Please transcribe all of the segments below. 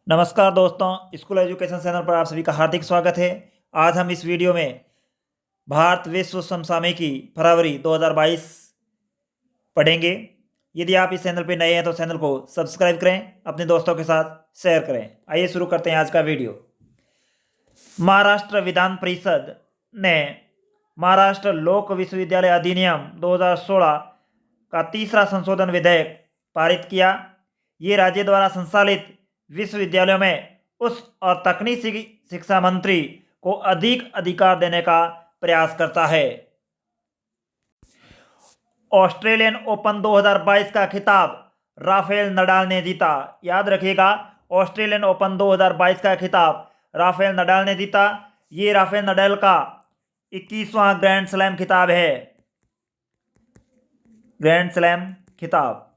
नमस्कार दोस्तों, school education channel पर आप सभी का हार्दिक स्वागत है। आज हम इस वीडियो में भारत विश्व समसामयिकी फरवरी 2022 पढ़ेंगे। यदि आप इस चैनल पर नए हैं तो चैनल को सब्सक्राइब करें, अपने दोस्तों के साथ शेयर करें। आइए शुरू करते हैं आज का वीडियो। महाराष्ट्र विधान परिषद ने महाराष्ट्र लोक विश्वविद्यालय अधिनियम 2016 का तीसरा संशोधन विधेयक पारित किया। ये राज्य द्वारा संचालित विश्वविद्यालयों में उच्च और तकनीकी शिक्षा मंत्री को अधिक अधिकार देने का प्रयास करता है। ऑस्ट्रेलियन ओपन 2022 का खिताब राफेल नडाल ने जीता। याद रखिएगा, ऑस्ट्रेलियन ओपन 2022 का खिताब राफेल नडाल ने जीता। ये राफेल नडाल का 21वां ग्रैंड स्लैम खिताब है। ग्रैंड स्लैम खिताब।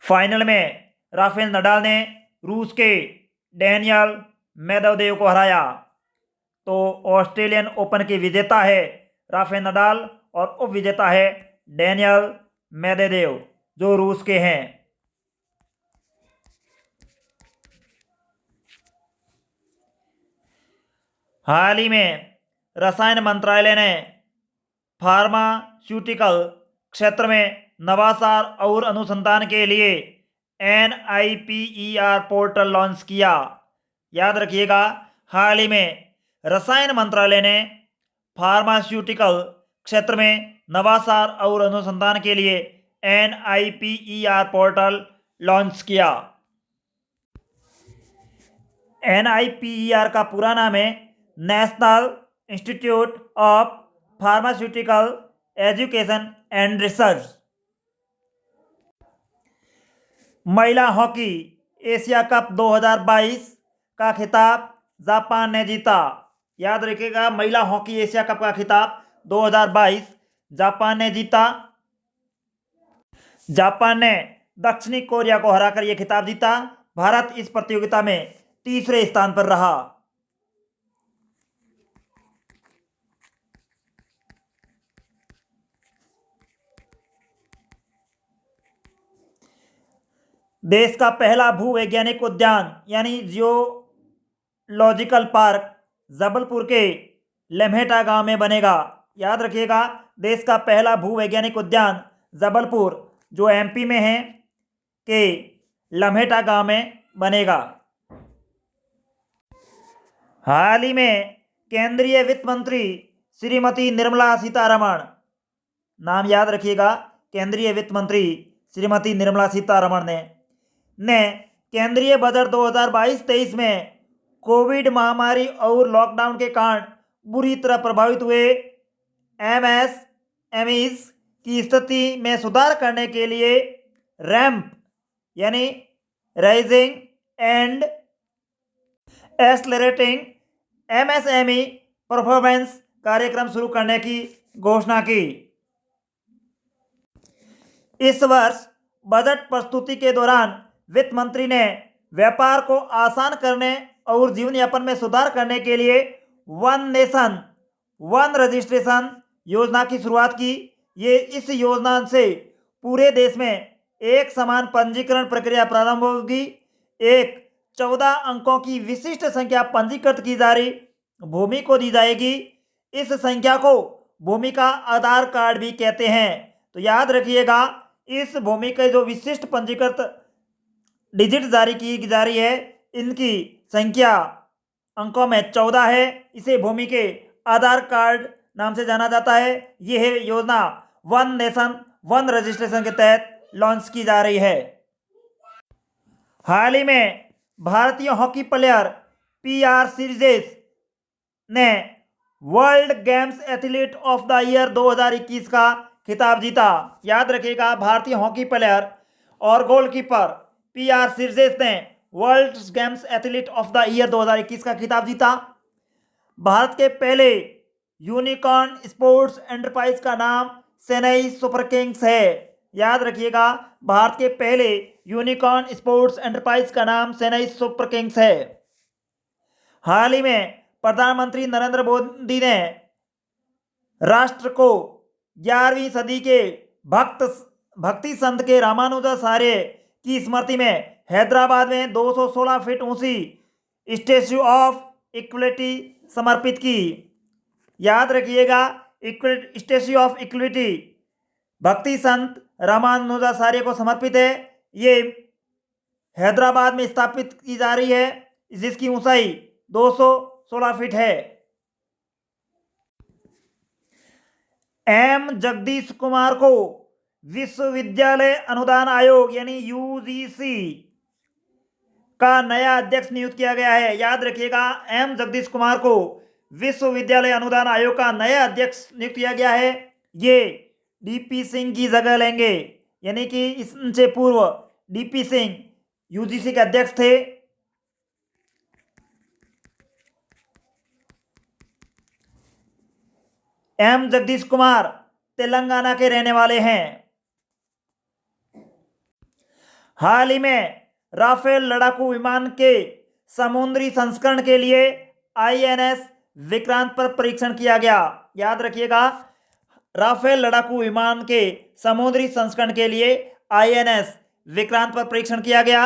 फाइनल में राफेल नडाल ने रूस के डेनियल मेदवेदेव को हराया। तो ऑस्ट्रेलियन ओपन की विजेता है राफेल नडाल और उप विजेता है डेनियल मेदवेदेव, जो रूस के हैं। हाल ही में रसायन मंत्रालय ने फार्मास्यूटिकल क्षेत्र में नवाचार और अनुसंधान के लिए NIPER पोर्टल लॉन्च किया। याद रखिएगा, हाल ही में रसायन मंत्रालय ने फार्मास्यूटिकल क्षेत्र में नवाचार और अनुसंधान के लिए NIPER पोर्टल लॉन्च किया। NIPER का पूरा नाम है national institute of pharmaceutical education and research. महिला हॉकी एशिया कप 2022 का खिताब जापान ने जीता। याद रखिएगा, महिला हॉकी एशिया कप का खिताब 2022 जापान ने जीता। जापान ने दक्षिणी कोरिया को हराकर यह खिताब जीता। भारत इस प्रतियोगिता में तीसरे स्थान पर रहा। देश का पहला भूवैज्ञानिक उद्यान यानी जियोलॉजिकल पार्क जबलपुर के लम्हेटा गांव में बनेगा। याद रखिएगा, देश का पहला भूवैज्ञानिक उद्यान जबलपुर, जो MP में है, के लम्हेटा गांव में बनेगा। हाल ही में केंद्रीय वित्त मंत्री श्रीमती निर्मला सीतारमण, नाम याद रखिएगा, केंद्रीय वित्त मंत्री श्रीमती निर्मला सीतारमण ने केंद्रीय बजट 2022-23 में कोविड महामारी और लॉकडाउन के कारण बुरी तरह प्रभावित हुए MSMEs की स्थिति में सुधार करने के लिए रैंप यानी rising and accelerating MSME performance कार्यक्रम शुरू करने की घोषणा की। इस वर्ष बजट प्रस्तुति के दौरान वित्त मंत्री ने व्यापार को आसान करने और जीवन यापन में सुधार करने के लिए वन नेशन वन रजिस्ट्रेशन योजना की शुरुआत की। ये इस योजना से पूरे देश में एक समान पंजीकरण प्रक्रिया प्रारंभ होगी। एक 14 अंकों की विशिष्ट संख्या पंजीकृत की जा रही भूमि को दी जाएगी। इस संख्या को भूमि का आधार कार्ड भी कहते हैं। तो याद रखिएगा, इस भूमि के जो विशिष्ट पंजीकृत डिजिट जारी की जा रही है, इनकी संख्या अंकों में 14 है। इसे भूमि के आधार कार्ड नाम से जाना जाता है। यह योजना वन नेशन वन रजिस्ट्रेशन के तहत लॉन्च की जा रही है। हाल ही में भारतीय हॉकी प्लेयर PR श्रीजेश ने world games athlete of the year 2021 का खिताब जीता। याद रखिएगा, भारतीय हॉकी प्लेयर और गोलकीपर PR श्रीजेश ने world games athlete of the year 2021 का खिताब जीता। भारत के पहले यूनिकॉर्न स्पोर्ट्स एंटरप्राइज का नाम चेन्नई सुपर किंग्स है। याद रखिएगा, भारत के पहले यूनिकॉर्न स्पोर्ट्स एंटरप्राइज का नाम चेन्नई सुपर किंग्स है। हाल ही में प्रधानमंत्री नरेंद्र मोदी ने राष्ट्र को 11वीं सदी के भक्त भक्ति संत के रामानुजाचार्य की स्मृति में हैदराबाद में 216 फीट ऊंची स्टैच्यू ऑफ इक्वलिटी समर्पित की। याद रखिएगा, स्टैच्यू ऑफ इक्वलिटी भक्ति संत रामानुजाचार्य को समर्पित है। ये हैदराबाद में स्थापित की जा रही है, जिसकी ऊंचाई 216 फीट है। एम जगदीश कुमार को विश्वविद्यालय अनुदान आयोग यानी यूजीसी का नया अध्यक्ष नियुक्त किया गया है। याद रखिएगा, एम जगदीश कुमार को विश्वविद्यालय अनुदान आयोग का नया अध्यक्ष नियुक्त किया गया है। ये डीपी सिंह की जगह लेंगे, यानी कि इनसे पूर्व डीपी सिंह यूजीसी के अध्यक्ष थे। एम जगदीश कुमार तेलंगाना के रहने वाले हैं। हाल ही में राफेल लड़ाकू विमान के समुद्री संस्करण के लिए आईएनएस विक्रांत पर परीक्षण किया गया। याद रखिएगा, राफेल लड़ाकू विमान के समुद्री संस्करण के लिए आईएनएस विक्रांत पर परीक्षण किया गया।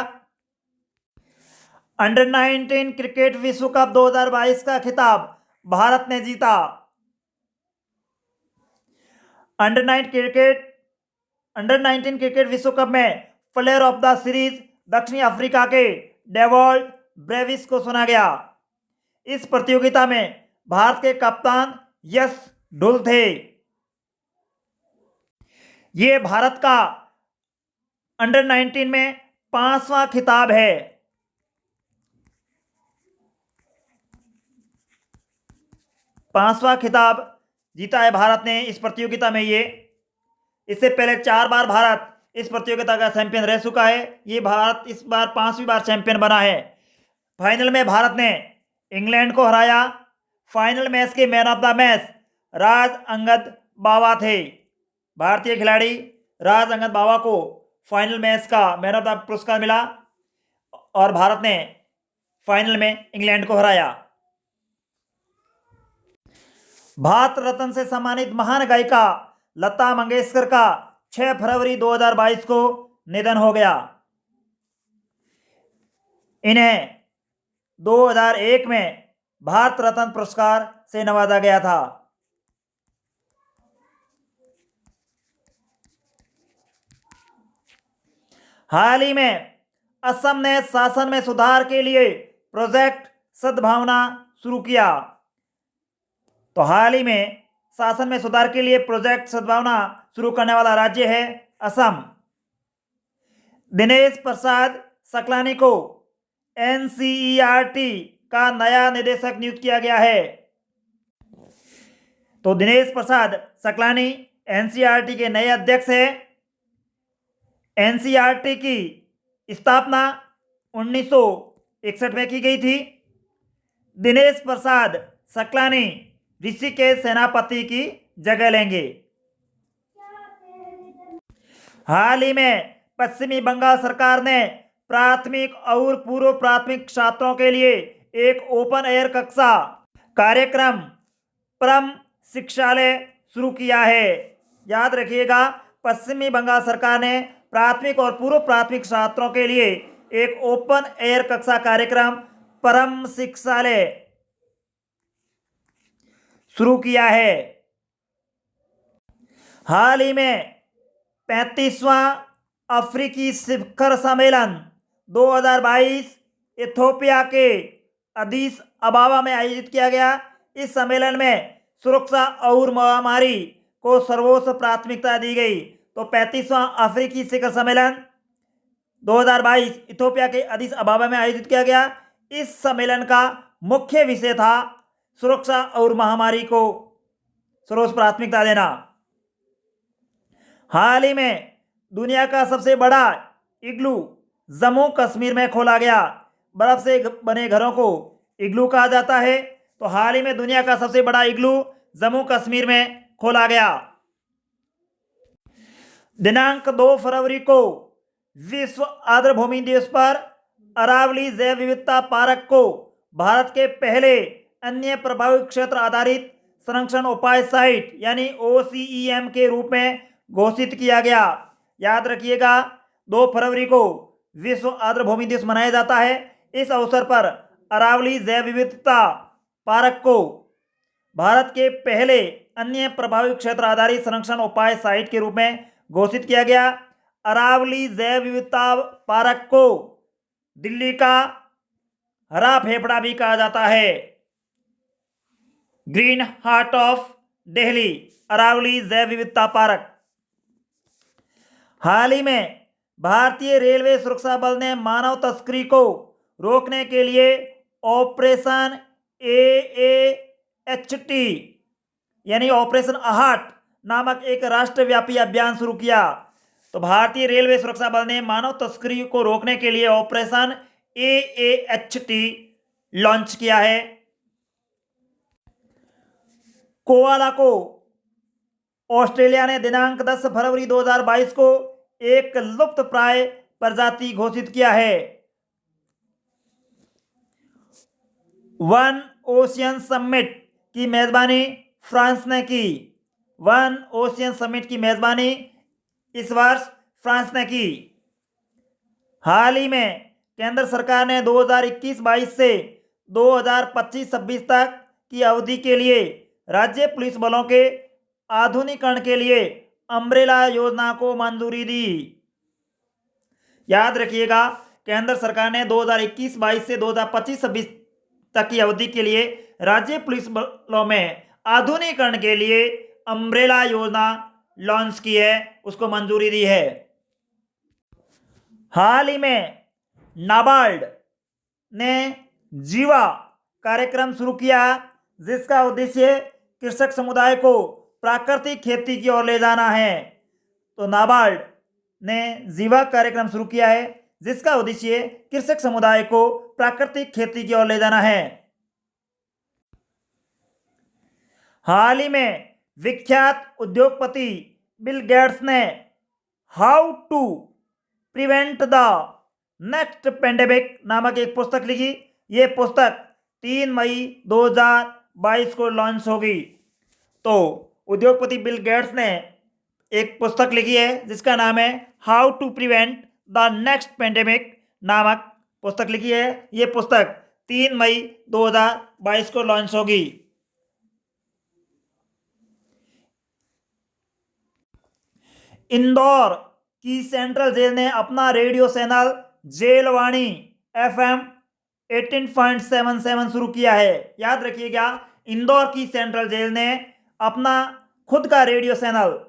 अंडर 19 क्रिकेट विश्व कप 2022 का खिताब भारत ने जीता। अंडर 19 क्रिकेट विश्व कप में प्लेयर ऑफ द सीरीज दक्षिण अफ्रीका के डेवॉल्ट ब्रेविस को चुना गया। इस प्रतियोगिता में भारत के कप्तान यश ढुल थे। ये भारत का अंडर 19 में 5वां खिताब है। पांचवा खिताब जीता है भारत ने इस प्रतियोगिता में। ये इससे पहले 4 बार भारत इस प्रतियोगिता का चैंपियन रह चुका है। ये भारत इस बार 5वीं बार चैंपियन बना है। फाइनल में भारत ने इंग्लैंड को हराया। फाइनल मैच के मैन ऑफ द मैच राज अंगद बावा थे। भारतीय खिलाड़ी राज अंगद बावा को फाइनल मैच का मैन ऑफ द पुरस्कार मिला और भारत ने फाइनल में इंग्लैंड को हराया। भारत रत्न से सम्मानित महान गायिका लता मंगेशकर का 6 फरवरी 2022 को निधन हो गया। इन्हें 2001 में भारत रत्न पुरस्कार से नवाजा गया था। हाल ही में असम ने शासन में सुधार के लिए प्रोजेक्ट सद्भावना शुरू किया। तो हाल ही में शासन में सुधार के लिए प्रोजेक्ट सद्भावना शुरू करने वाला राज्य है असम। दिनेश प्रसाद सकलानी को एनसीईआरटी का नया निदेशक नियुक्त किया गया है। तो दिनेश प्रसाद सकलानी एनसीईआरटी के नए अध्यक्ष हैं। एनसीईआरटी की स्थापना 1961 में की गई थी। दिनेश प्रसाद सकलानी ऋषिकेश सेनापति की जगह लेंगे। हाल ही में पश्चिमी बंगाल सरकार ने प्राथमिक और पूर्व प्राथमिक छात्रों के लिए एक ओपन एयर कक्षा कार्यक्रम परम शिक्षालय शुरू किया है। याद रखिएगा, पश्चिमी बंगाल सरकार ने प्राथमिक और पूर्व प्राथमिक छात्रों के लिए एक ओपन एयर कक्षा कार्यक्रम परम शिक्षालय शुरू किया है। हाल ही में 35वां अफ्रीकी शिखर सम्मेलन 2022 इथियोपिया के अदीस अबाबा में आयोजित किया गया। इस सम्मेलन में सुरक्षा और महामारी को सर्वोच्च प्राथमिकता दी गई। तो 35वां अफ्रीकी शिखर सम्मेलन 2022 इथियोपिया के अदीस अबाबा में आयोजित किया गया। इस सम्मेलन का मुख्य विषय था सुरक्षा और महामारी को सर्वोच्च प्राथमिकता देना। हाल ही में दुनिया का सबसे बड़ा इग्लू जम्मू कश्मीर में खोला गया। बर्फ से बने घरों को इग्लू कहा जाता है। तो हाल ही में दुनिया का सबसे बड़ा इग्लू जम्मू कश्मीर में खोला गया। दिनांक 2 फरवरी को विश्व आर्द्रभूमि दिवस पर अरावली जैव विविधता पार्क को भारत के पहले अन्य प्रभावित क्षेत्र आधारित संरक्षण उपाय साइट यानी OCEM के रूप में घोषित किया गया। याद रखिएगा 2 फरवरी को विश्व आर्द्रभूमि दिवस मनाया जाता है। इस अवसर पर अरावली जैव विविधता पार्क को भारत के पहले अन्य प्रभावी क्षेत्र आधारित संरक्षण उपाय साइट के रूप में घोषित किया गया। अरावली जैव विविधता पार्क को दिल्ली का हरा फेफड़ा भी कहा जाता है। Green heart of Delhi, Aravali जैव विविधता पार्क। हाल ही में भारतीय रेलवे सुरक्षा बल ने मानव तस्करी को रोकने के लिए ऑपरेशन AAHT यानी ऑपरेशन आहट नामक एक राष्ट्रव्यापी अभियान शुरू किया। तो भारतीय रेलवे सुरक्षा बल ने मानव तस्करी को रोकने के लिए ऑपरेशन AAHT लॉन्च किया है। कोआला को ऑस्ट्रेलिया ने दिनांक 10 फरवरी 2022 को एक लुप्त प्राय प्रजाति घोषित किया है। वन ओशियन समिट की मेजबानी फ्रांस ने की। वन ओशियन समिट की मेजबानी इस वर्ष फ्रांस ने की। हाल ही में केंद्र सरकार ने 2021-22 से 2025-26 तक की अवधि के लिए राज्य पुलिस बलों के आधुनिकीकरण के लिए अम्ब्रेला योजना को मंजूरी दी। याद रखिएगा केंद्र सरकार ने 2021-22 से 2025-26 तक की अवधि के लिए राज्य पुलिस बलों में आधुनिकीकरण के लिए अम्ब्रेला योजना लॉन्च की है, उसको मंजूरी दी है। हाल ही में नाबार्ड ने जीवा कार्यक्रम शुरू किया, जिसका उद्देश्य कृषक समुदाय को प्राकृतिक खेती की ओर ले जाना है। तो नाबार्ड ने जीवा कार्यक्रम शुरू किया है, जिसका उद्देश्य कृषक समुदाय को प्राकृतिक खेती की ओर ले जाना है। हाल ही में विख्यात उद्योगपति बिल गेट्स ने how to prevent the next pandemic नामक एक पुस्तक लिखी। ये पुस्तक 3 मई 2022 को लॉन्च होगी। तो उद्योगपति बिल गेट्स ने एक पुस्तक लिखी है जिसका नाम है how to prevent the next pandemic नामक पुस्तक लिखी है। ये पुस्तक 3 मई 2022 को लॉन्च होगी। इंदौर की सेंट्रल जेल ने अपना रेडियो चैनल जेलवाणी FM 18.77 शुरू किया है। याद रखिएगा इंदौर की सेंट्रल जेल ने अपना खुद का रेडियो चैनल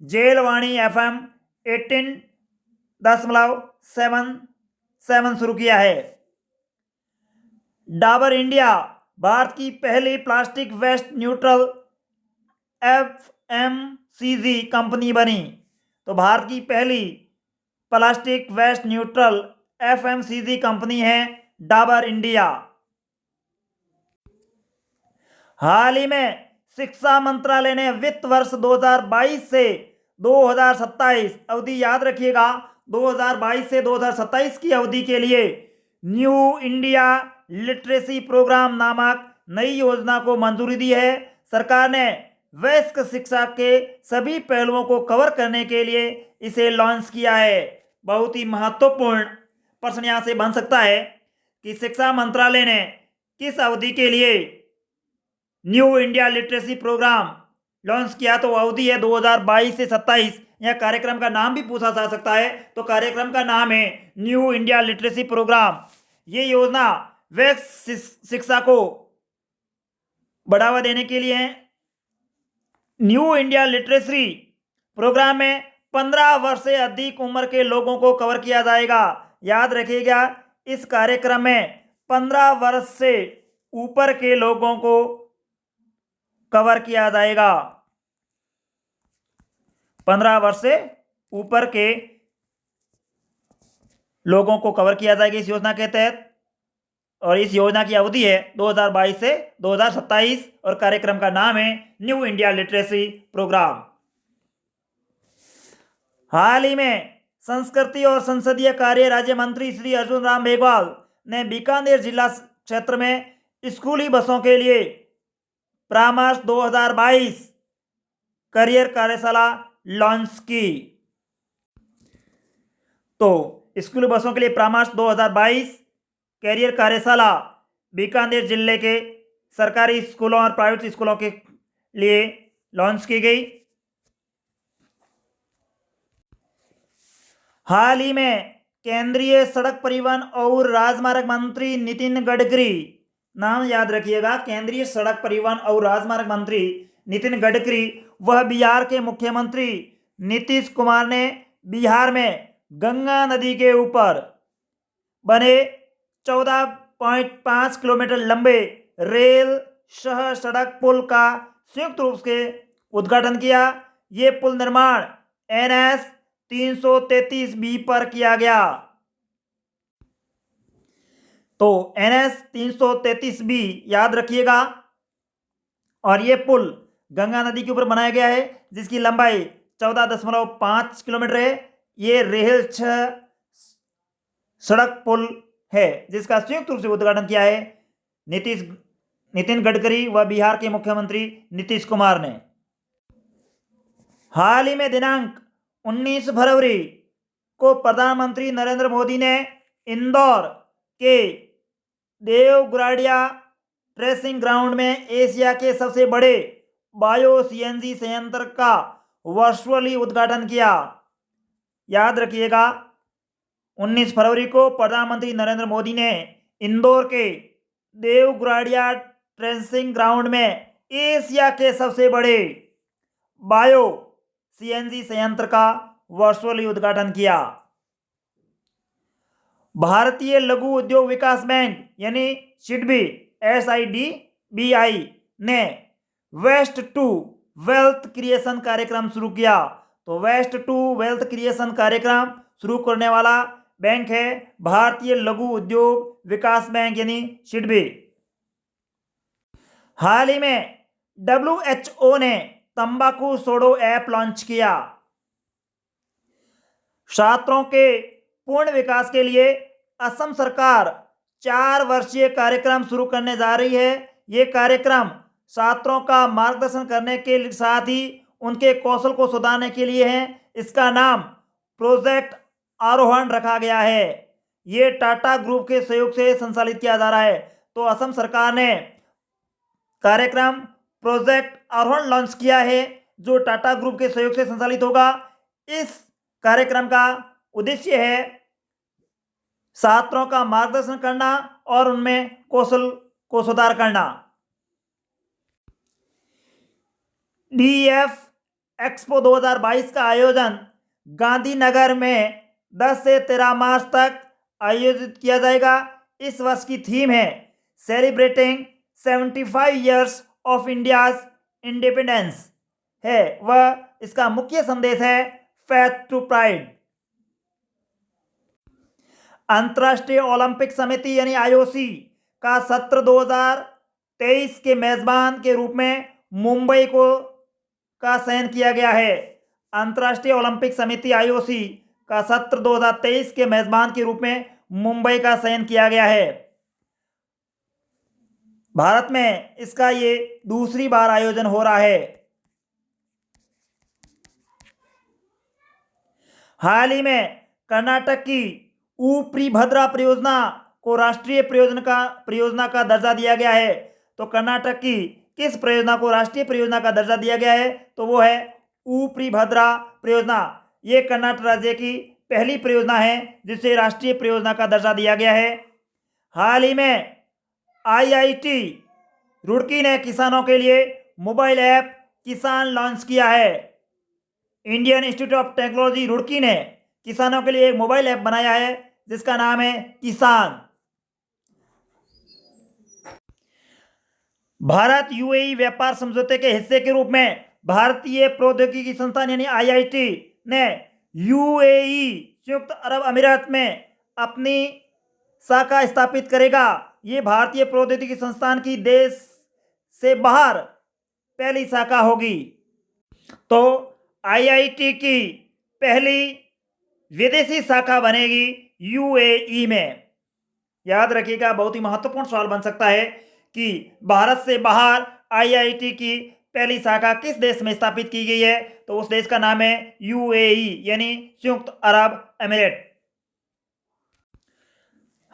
जेलवाणी FM 18.77 शुरू किया है। डाबर इंडिया भारत की पहली plastic waste neutral FMCG company बनी। तो भारत की पहली plastic waste neutral FMCG company है डाबर इंडिया। हाल ही में शिक्षा मंत्रालय ने वित्त वर्ष 2022 से 2027 अवधि, याद रखिएगा 2022 से 2027 की अवधि के लिए न्यू इंडिया लिटरेसी प्रोग्राम नामक नई योजना को मंजूरी दी है। सरकार ने वयस्क शिक्षा के सभी पहलुओं को कवर करने के लिए इसे लॉन्च किया है। बहुत ही महत्वपूर्ण प्रश्न यहां से बन सकता है कि शिक्षा मंत्रालय ने किस अवधि के लिए new India literacy programme launch किया। तो अवधि है 2022 से 27। यह कार्यक्रम का नाम भी पूछा जा सकता है। तो कार्यक्रम का नाम है न्यू इंडिया लिटरेसी प्रोग्राम। ये योजना वयस्क शिक्षा को बढ़ावा देने के लिए है। न्यू इंडिया लिटरेसी प्रोग्राम में 15 वर्ष से अधिक उम्र के लोगों को कवर किया जाएगा। याद रखिएगा इस कार्यक्रम में 15 वर्ष से ऊपर के लोगों को कवर किया जाएगा। 15 वर्ष से ऊपर के लोगों को कवर किया जाएगा इस योजना के तहत। और इस योजना की अवधि है 2022 से 2027 और कार्यक्रम का नाम है न्यू इंडिया लिटरेसी प्रोग्राम। हाल ही में संस्कृति और संसदीय कार्य राज्य मंत्री श्री अर्जुन राम मेघवाल ने बीकानेर जिला क्षेत्र में स्कूली बसों के लिए परामर्श 2022 करियर कार्यशाला लॉन्च की। तो स्कूल बसों के लिए परामर्श 2022 कैरियर कार्यशाला बीकानेर जिले के सरकारी स्कूलों और प्राइवेट स्कूलों के लिए लॉन्च की गई। हाल ही में केंद्रीय सड़क परिवहन और राजमार्ग मंत्री नितिन गडकरी, नाम याद रखिएगा, केंद्रीय सड़क परिवहन और राजमार्ग मंत्री नितिन गडकरी वह बिहार के मुख्यमंत्री नीतीश कुमार ने बिहार में गंगा नदी के ऊपर बने 14.5 किलोमीटर लंबे रेल सह सड़क पुल का संयुक्त रूप से उद्घाटन किया। ये पुल निर्माण NS 333B पर किया गया। तो NS 333B याद रखिएगा। और ये पुल गंगा नदी के ऊपर बनाया गया है जिसकी लंबाई 14.5 किलोमीटर है। ये रेल सड़क पुल है जिसका संयुक्त रूप से उद्घाटन किया है नितिन गडकरी व बिहार के मुख्यमंत्री नीतीश कुमार ने। हाल ही में दिनांक 19 फरवरी को प्रधानमंत्री नरेंद्र मोदी ने इंदौर के देवगुड़िया ट्रेसिंग ग्राउंड में एशिया के सबसे बड़े बायो CNG संयंत्र का वर्चुअली उद्घाटन किया। याद रखिएगा, 19 फरवरी को प्रधानमंत्री नरेंद्र मोदी ने इंदौर के देवगुड़िया ट्रेसिंग ग्राउंड में एशिया के सबसे बड़े बायो CNG संयंत्र का वर्चुअली उद्घाटन किया। भारतीय लघु उद्योग विकास बैंक यानी सिडबी SIDBI ने वेस्ट टू वेल्थ क्रिएशन कार्यक्रम शुरू किया। तो वेस्ट टू वेल्थ क्रिएशन कार्यक्रम शुरू करने वाला बैंक है भारतीय लघु उद्योग विकास बैंक यानी सिडबी। हाल ही में WHO ने तंबाकू छोड़ो ऐप लॉन्च किया। छात्रों के पूर्ण विकास के लिए असम सरकार 4 वर्षीय कार्यक्रम शुरू करने जा रही है। ये कार्यक्रम छात्रों का मार्गदर्शन करने के साथ ही उनके कौशल को सुधारने के लिए है। इसका नाम प्रोजेक्ट आरोहण रखा गया है। ये टाटा ग्रुप के सहयोग से संचालित किया जा रहा है। तो असम सरकार ने कार्यक्रम प्रोजेक्ट आरोहण लॉन्च किया है जो टाटा ग्रुप के सहयोग से संचालित होगा। इस कार्यक्रम का उद्देश्य है छात्रों का मार्गदर्शन करना और उनमें कौशल को सुधार करना। DF एक्सपो 2022 का आयोजन गांधीनगर में 10 से 13 मार्च तक आयोजित किया जाएगा। इस वर्ष की थीम है celebrating 75 years of India's independence है। वह इसका मुख्य संदेश है फेथ टू प्राइड। अंतर्राष्ट्रीय ओलंपिक समिति यानी IOC का सत्र 2023 के मेजबान के रूप में मुंबई का चयन किया गया है। अंतर्राष्ट्रीय ओलंपिक समिति IOC का सत्र 2023 के मेजबान के रूप में मुंबई का चयन किया गया है। भारत में इसका ये दूसरी बार आयोजन हो रहा है। हाल ही में कर्नाटक की ऊपरी भद्रा परियोजना को राष्ट्रीय परियोजना का दर्जा दिया गया है। तो कर्नाटक की किस परियोजना को राष्ट्रीय परियोजना का दर्जा दिया गया है? तो वो है ऊपरी भद्रा परियोजना। ये कर्नाटक राज्य की पहली परियोजना है जिसे राष्ट्रीय परियोजना का दर्जा दिया गया है। हाल ही में IIT रुड़की ने किसानों के लिए मोबाइल ऐप किसान लॉन्च किया है। Indian institute of technology Roorkee ने किसानों के लिए एक मोबाइल ऐप बनाया है जिसका नाम है किसान। भारत UAE व्यापार समझौते के हिस्से के रूप में भारतीय प्रौद्योगिकी संस्थान यानी IIT ने UAE संयुक्त अरब अमीरात में अपनी शाखा स्थापित करेगा। ये भारतीय प्रौद्योगिकी संस्थान की देश से बाहर पहली शाखा होगी। तो IIT की पहली विदेशी शाखा बनेगी UAE में। याद रखिएगा, बहुत ही महत्वपूर्ण सवाल बन सकता है कि भारत से बाहर IIT की पहली शाखा किस देश में स्थापित की गई है? तो उस देश का नाम है UAE यानी संयुक्त अरब अमीरात।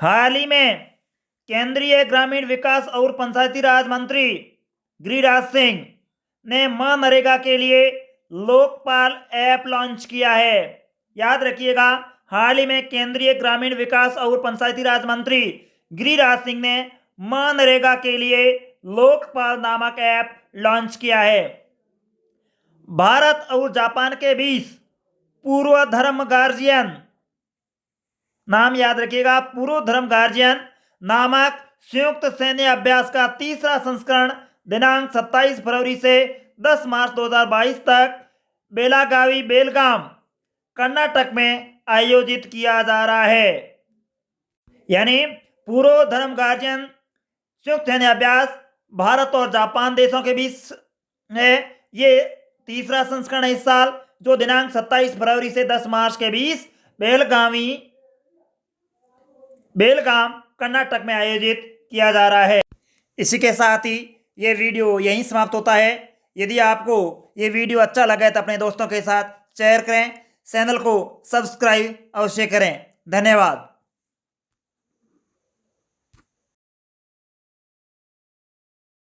हाल ही में केंद्रीय ग्रामीण विकास और पंचायती राज मंत्री गिरिराज सिंह ने मनरेगा के लिए लोकपाल ऐप लॉन्च किया है। याद रखिएगा, हाल ही में केंद्रीय ग्रामीण विकास और पंचायती राज मंत्री गिरिराज सिंह ने मनरेगा के लिए लोकपाल नामक ऐप लॉन्च किया है। भारत और जापान के बीच पूर्व धर्म गार्जियन, नाम याद रखिएगा, पूर्व धर्म गार्जियन नामक संयुक्त सैन्य अभ्यास का तीसरा संस्करण दिनांक 27 फरवरी से 10 मार्च 2022 तक बेलागावी बेलगाम कर्नाटक में आयोजित किया जा रहा है। यानी पूर्व धर्म गार्जियन संयुक्त सैन्य अभ्यास भारत और जापान देशों के बीच है। ये तीसरा संस्करण है इस साल, जो दिनांक 27 फरवरी से 10 मार्च के बीच बेलगाम कर्नाटक में आयोजित किया जा रहा है। इसी के साथ ही ये वीडियो यहीं समाप्त होता है। यदि आपको ये वीडियो अच्छा लगे तो अपने दोस्तों के साथ शेयर करें, चैनल को सब्सक्राइब अवश्य करें। धन्यवाद।